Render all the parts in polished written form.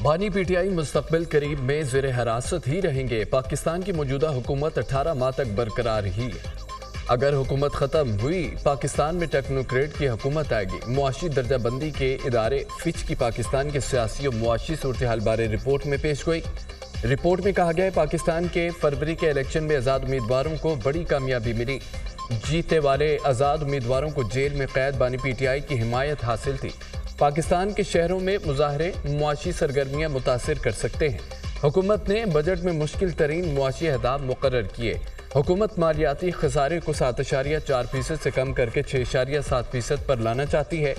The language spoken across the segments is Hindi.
बानी पीटीआई मुस्तकबिल करीब में ज़ेर हिरासत ही रहेंगे। पाकिस्तान की मौजूदा हुकूमत 18 माह तक बरकरार ही है। अगर हुकूमत ख़त्म हुई, पाकिस्तान में टेक्नोक्रेट की हुकूमत आएगी। मुआशी दर्जाबंदी के इदारे फिच की पाकिस्तान के सियासी और मुआशी सूरत हाल बारे रिपोर्ट में पेश गई। रिपोर्ट में कहा गया है, पाकिस्तान के फरवरी के इलेक्शन में आज़ाद उम्मीदवारों को बड़ी कामयाबी मिली। जीते वाले आज़ाद उम्मीदवारों को जेल में कैद बानी पीटीआई की हिमायत हासिल थी। पाकिस्तान के शहरों में मुजाहरे मुआशी सरगर्मियाँ मुतासिर कर सकते हैं। हुकूमत ने बजट में मुश्किल तरीन मुआशी अहदाफ मुकर्रर किए। हुकूमत मालियाती खसारे को 7.4% से कम करके 6.7% पर लाना चाहती है।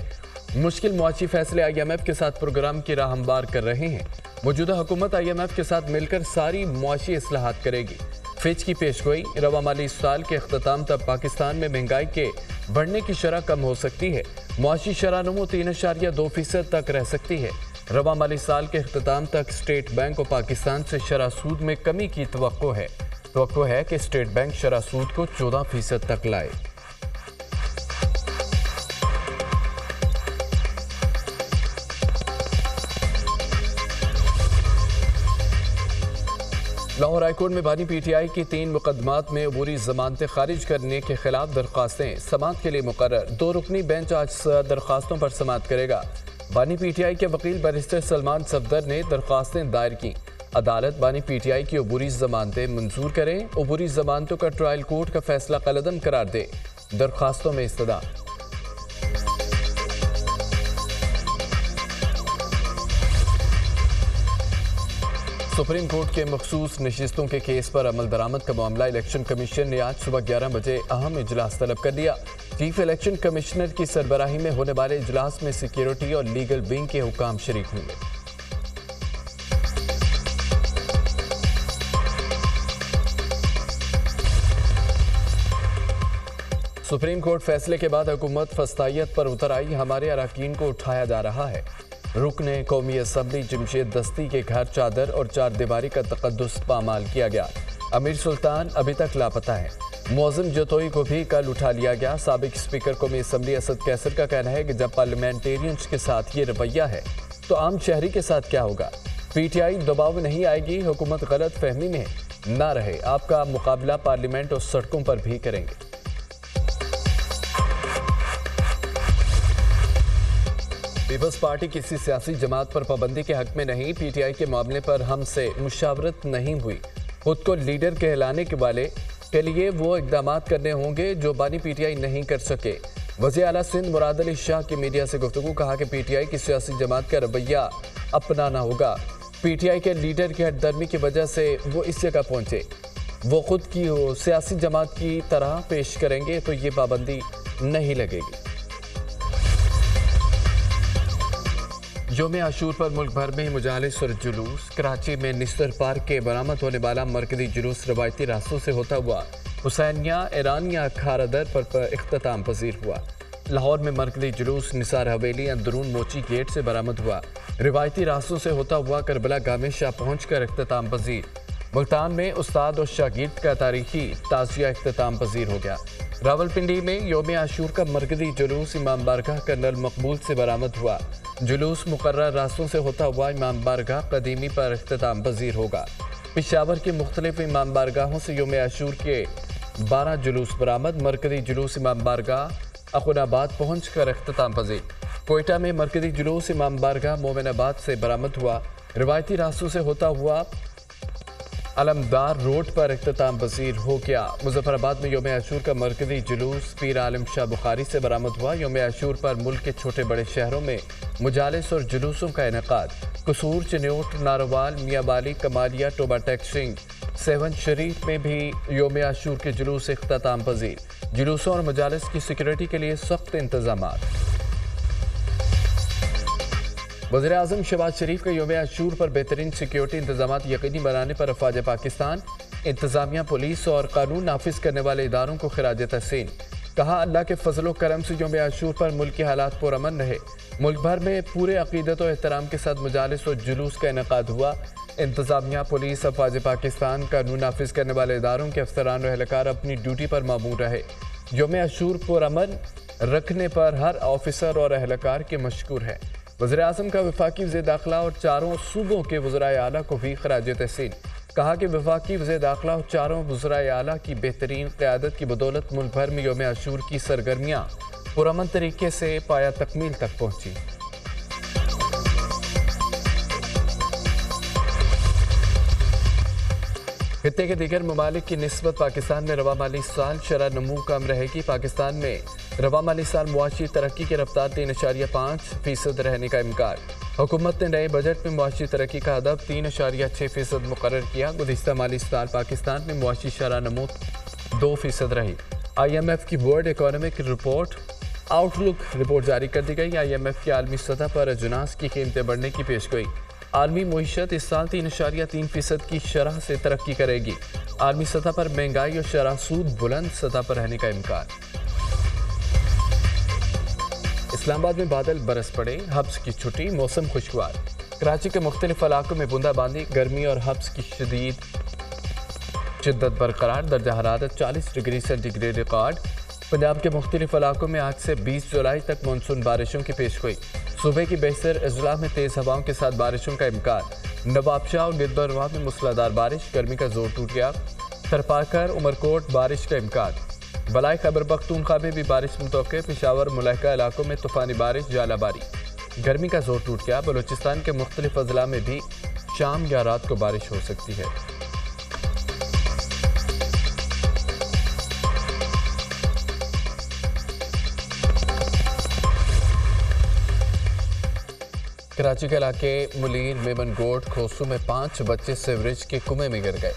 मुश्किल मुआशी फैसले IMF के साथ प्रोग्राम की राह हमवार कर रहे हैं। मौजूदा हुकूमत IMF के साथ मिलकर सारी मुआशी इस्लाहात करेगी। फिच की पेशगोई, रवा माली साल के अख्ताम तक पाकिस्तान में महंगाई के बढ़ने की शरह कम हो सकती है। मुआशी शरह नमो 3.2% तक रह सकती है। रवा माली साल के अख्ताम तक स्टेट बैंक को पाकिस्तान से शरह सूद में कमी की तवक्को है कि स्टेट बैंक शरह सूद को 14% तक लाए। लाहौर हाईकोर्ट में बानी पीटीआई की 3 मुकदमात में अबूरी जमानतें खारिज करने के खिलाफ दरख्वास्तें समाअत के लिए मुकर्रर। 2 रुकनी बेंच आज दरख्वास्तों पर समाअत करेगा। बानी पीटीआई के वकील बैरिस्टर सलमान सफदर ने दरख्वास्तें दायर की। अदालत बानी पीटीआई की अबूरी जमानतें मंजूर करें। अबूरी जमानतों का ट्रायल कोर्ट का फैसला कलअदम करार दे। दरख्वास्तों में इस्तदा। सुप्रीम कोर्ट के मखसूस नशिस्तों के केस पर अमल दरामद का मामला इलेक्शन कमीशन ने आज सुबह 11 बजे अहम इजलास तलब कर लिया। चीफ इलेक्शन कमिश्नर की सरबराही में होने वाले इजलास में सिक्योरिटी और लीगल विंग के हुकाम शरीक होंगे। सुप्रीम कोर्ट फैसले के बाद हुकूमत फस्तायत पर उतर आई। हमारे अरकान को उठाया जा रहा है। रुकने कौमी असम्बली जमशेद दस्ती के घर चादर और 4 दीवारी का तकद्दुस पामाल किया गया। अमीर सुल्तान अभी तक लापता है। मौज़म जतोई को भी कल उठा लिया गया। साबिक स्पीकर कौमी असम्बली असद कैसर का कहना है कि जब पार्लियामेंटेरियंस के साथ ये रवैया है तो आम शहरी के साथ क्या होगा। पीटीआई दबाव में नहीं आएगी। हुकूमत गलत फहमी में ना रहे। आपका मुकाबला पार्लियामेंट और सड़कों पर भी करेंगे। पीपल्स पार्टी किसी सियासी जमात पर पाबंदी के हक में नहीं। पीटीआई के मामले पर हमसे मुशावरत नहीं हुई। खुद को लीडर कहलाने के वाले के लिए वो इकदाम करने होंगे जो बानी पीटीआई नहीं कर सके। वज़ीर आला सिंध मुराद अली शाह की मीडिया से गुफ्तगू, कहा कि पीटीआई की सियासी जमात का रवैया अपनाना होगा। पीटीआई के लीडर की हटदर्मी की वजह से वो इस जगह पहुंचे। वो खुद की सियासी जमात की तरह पेश करेंगे तो ये पाबंदी नहीं लगेगी। यौम आशूर पर मुल्क भर में मुजालिस और जुलूस। कराची में निस्तर पार्क के बरामद होने वाला मरकजी जुलूस रवायती रास्तों से होता हुआ हुसैनिया ईरानिया खारा दर पर इख्तिताम पजीर हुआ। लाहौर में मरकजी जुलूस निसार हवेली अंदरून मोची गेट से बरामद हुआ। रिवायती रास्तों से होता हुआ करबला गाह शाह पहुँच कर इख्तिताम पजीर। मुल्तान में उस्ताद और शागिर्द का तारीखी ताज़िया इख्तिताम पजीर हो गया। रावलपिंडी में यौम आशूर का मरकजी जुलूस इमाम बारगाह कर्नल मकबूल से बरामद हुआ। जुलूस मुकर्रर रास्तों से होता हुआ इमाम बारगाह कदीमी पर इख्तिताम पजीर होगा। पेशावर के मुख्तलिफ इमाम बारगाहों से यौम आशूर के 12 जुलूस बरामद। मरकजी जुलूस इमाम बारगाह अखुनाबाद पहुँच कर इख्तिताम पजीर। कोयटा में मरकजी जुलूस इमाम बारगाह मोमिनाबाद से बरामद हुआ। रिवायती रास्तों से होता हुआ अलमदार रोड पर इख्तिताम पजीर हो गया। मुजफ्फराबाद में यौम आशूर का मरकजी जुलूस पीर आलम शाह बुखारी से बरामद हुआ। यौम आशूर पर मुल्क के छोटे बड़े शहरों में मुजालिस और जुलूसों का इनेकाद। कसूर, चिन्योट, नारोवाल, मियाँवाली, कमालिया, टोबा टेक्सिंग, सेवन शरीफ में भी यौम आशूर के जुलूस इख्तिताम पजीर। जुलूसों और मुजालिस की सिक्योरिटी के लिए सख्त इंतजामात। वज़ीर-ए-आज़म शहबाज शरीफ का यौम आशूर पर बेहतरीन सिक्योरिटी इंतजामात यकीनी बनाने पर अफवाज पाकिस्तान, इंतजामिया, पुलिस और कानून नाफिज करने वाले इदारों को खिराज तहसीन। कहा, अल्लाह के फजल करम से यौम आशूर पर मुल्क के हालात पुरअमन रहे। मुल्क भर में पूरे अकीदत और एहतराम के साथ मुजालिस और जुलूस का इनेकाद हुआ। इंतजामिया, पुलिस, अफवाज पाकिस्तान, कानून नाफिज करने वाले इदारों के अफसरान और एहलकार अपनी ड्यूटी पर मामूर रहे। यौम आशूर पुरअमन रखने पर हर ऑफिसर और एहलकार के मशकूर है। वज़ीर-ए-आज़म का वफाकी वज़ीर दाखिला और चारों सूबों के वज़राए आला को भी खराज तहसीन। कहा कि वफाकी वज़ीर दाखिला और चारों वज़राए आला की बेहतरीन क़यादत की बदौलत मुल्क भर में यौम आशूर की सरगर्मियाँ पुरअमन तरीके से पाया तकमील तक पहुँची। खित्ते के दीगर ममालिक की निस्बत पाकिस्तान में रवा माली साल शरह नमू कम रहेगी। पाकिस्तान में रवा माली साल मुआशी तरक्की की रफ्तार 3.5% रहने का इम्कान। हुकूमत ने नए बजट में मुआशी तरक्की का हदफ 3.6% मुकर्रर किया। गुज़िश्ता माली साल पाकिस्तान में मुआशी शरह नमू 2% रही। IMF की world economic report outlook report जारी कर दी गई। IMF की आलमी सतह पर अजनास की कीमतें बढ़ने की पेशगोई। आलमी मईशत इस साल 3.3% की शरह से तरक्की करेगी। आलमी सतह पर महंगाई और शरह सूद बुलंद सतह पर रहने का इम्कान। इस्लामाबाद में बादल बरस पड़े, हब्स की छुट्टी, मौसम खुशगवार। कराची के मुख्तलिफ इलाकों में बूंदाबांदी, गर्मी और हब्स की शिद्दत बरकरार। दर्जा हरारत 40 डिग्री सेंटीग्रेड रिकॉर्ड। पंजाब के मुख्तलिफ इलाकों में आज से 20 जुलाई तक मानसून बारिशों की पेशगोई। सुबह की बेशतर अजला में तेज़ हवाओं के साथ बारिशों का इम्कान। नवाबशाह और गिद्दरवाह में मूसलाधार बारिश, गर्मी का जोर टूट गया। थरपाकर उमरकोट बारिश का इम्कान। बलाई खैबर पख्तूनख्वा में भी बारिश मुतवक्के। पेशावर मुलहका इलाकों में तूफानी बारिश, जालाबारी, गर्मी का जोर टूट गया। बलूचिस्तान के मुख्तलिफ अजला में भी शाम या रात को बारिश हो सकती है। कराची के इलाके मुलीर, मेमन गोट, खोसू में 5 बच्चे सीवरेज के कुएं में गिर गए।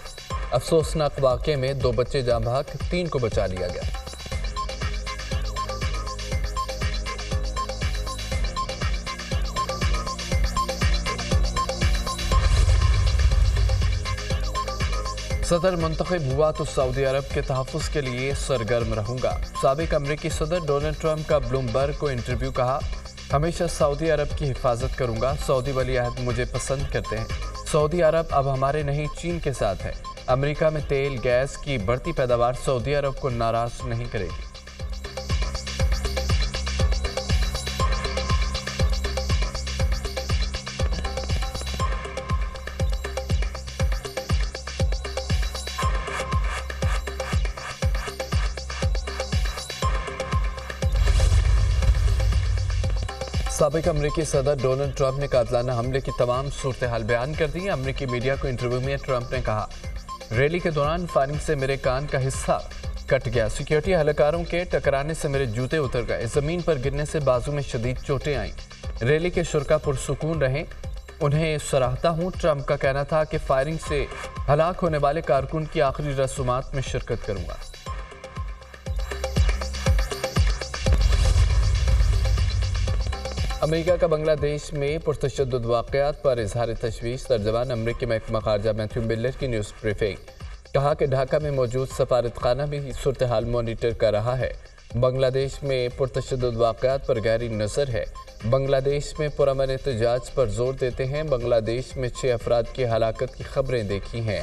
अफसोसनाक वाक़े में 2 बच्चे जाँ बहक, 3 को बचा लिया गया। सदर मुंतखब हुआ तो सऊदी अरब के तहफ़्फ़ुज़ के लिए सरगर्म रहूंगा। साबिक अमरीकी सदर डोनाल्ड ट्रंप का ब्लूमबर्ग को इंटरव्यू। कहा, हमेशा सऊदी अरब की हिफाजत करूंगा। सऊदी वली अहद मुझे पसंद करते हैं। सऊदी अरब अब हमारे नहीं चीन के साथ है। अमेरिका में तेल गैस की बढ़ती पैदावार सऊदी अरब को नाराज नहीं करेगी। साबिक अमरीकी सदर डोनाल्ड ट्रंप ने कातलाना हमले की तमाम सूरत हाल बयान कर दी। अमरीकी मीडिया को इंटरव्यू में ट्रंप ने कहा, रैली के दौरान फायरिंग से मेरे कान का हिस्सा कट गया। सिक्योरिटी एहलकारों के टकराने से मेरे जूते उतर गए। ज़मीन पर गिरने से बाजू में शदीद चोटें आईं। रैली के शुरका पुरसुकून रहें, उन्हें सराहता हूँ। ट्रंप का कहना था कि फायरिंग से हलाक होने वाले कारकुन की आखिरी रसूमात में शिरकत करूँगा। अमेरिका का बांग्लादेश में पुरतशद्दुद वाक़यात पर इजहार तशवीश। तर्जमान अमरीकी महकमा खारजा मैथ्यू मिलर की न्यूज़ ब्रीफिंग। कहा कि ढाका में मौजूद सफारतखाना भी सूरत हाल मॉनिटर कर रहा है। बांग्लादेश में पुरतशद्दुद वाक़यात पर गहरी नज़र है। बांग्लादेश में पुरअमन एहतजाज पर जोर देते हैं। बांग्लादेश में 6 अफराद की हलाकत की खबरें देखी हैं।